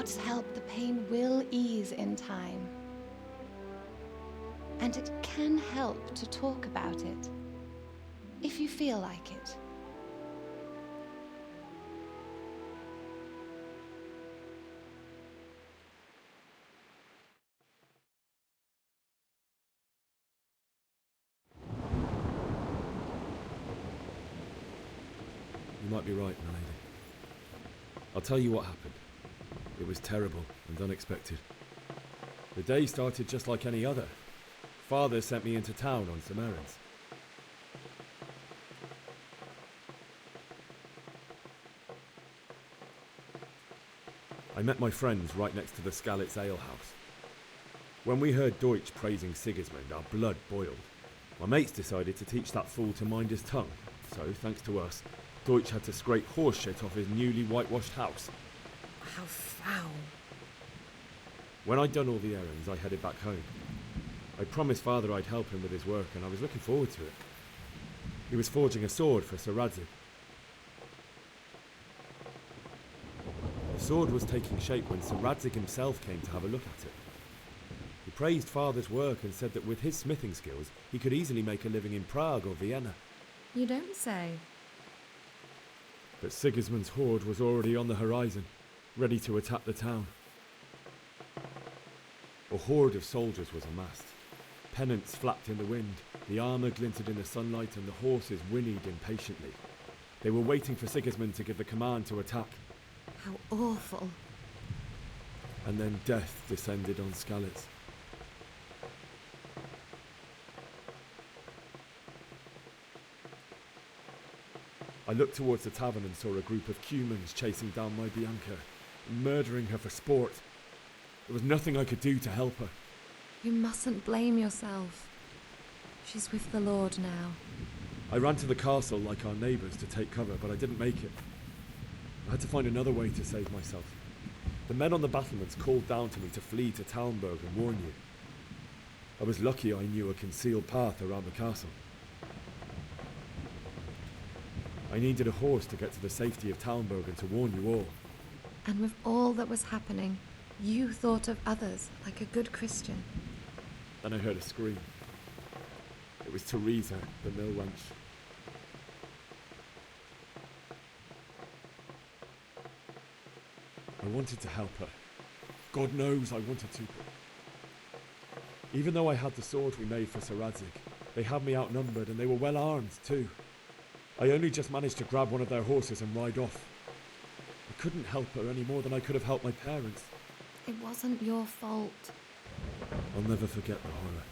God's help, the pain will ease in time. And it can help to talk about it, if you feel like it. You might be right, my lady. I'll tell you what happened. It was terrible and unexpected. The day started just like any other. Father sent me into town on some errands. I met my friends right next to the Skalitz Ale House. When we heard Deutsch praising Sigismund, our blood boiled. My mates decided to teach that fool to mind his tongue, so thanks to us, Deutsch had to scrape horse shit off his newly whitewashed house. How foul. When I'd done all the errands, I headed back home. I promised Father I'd help him with his work, and I was looking forward to it. He was forging a sword for Sir Radzig. The sword was taking shape when Sir Radzig himself came to have a look at it. He praised Father's work and said that with his smithing skills, he could easily make a living in Prague or Vienna. You don't say. But Sigismund's horde was already on the horizon, ready to attack the town. A horde of soldiers was amassed. Pennants flapped in the wind, the armour glinted in the sunlight, and the horses whinnied impatiently. They were waiting for Sigismund to give the command to attack. How awful. And then death descended on Skalitz. I looked towards the tavern and saw a group of Cumans chasing down my Bianca, murdering her for sport. There was nothing I could do to help her. You mustn't blame yourself. She's with the Lord now. I ran to the castle like our neighbours to take cover, but I didn't make it. I had to find another way to save myself. The men on the battlements called down to me to flee to Talmberg and warn you. I was lucky I knew a concealed path around the castle. I needed a horse to get to the safety of Talmberg and to warn you all. And with all that was happening, you thought of others like a good Christian. Then I heard a scream. It was Teresa, the mill wench. I wanted to help her. God knows I wanted to. Even though I had the sword we made for Sir Radzig, they had me outnumbered and they were well armed too. I only just managed to grab one of their horses and ride off. I couldn't help her any more than I could have helped my parents. It wasn't your fault. I'll never forget the horror.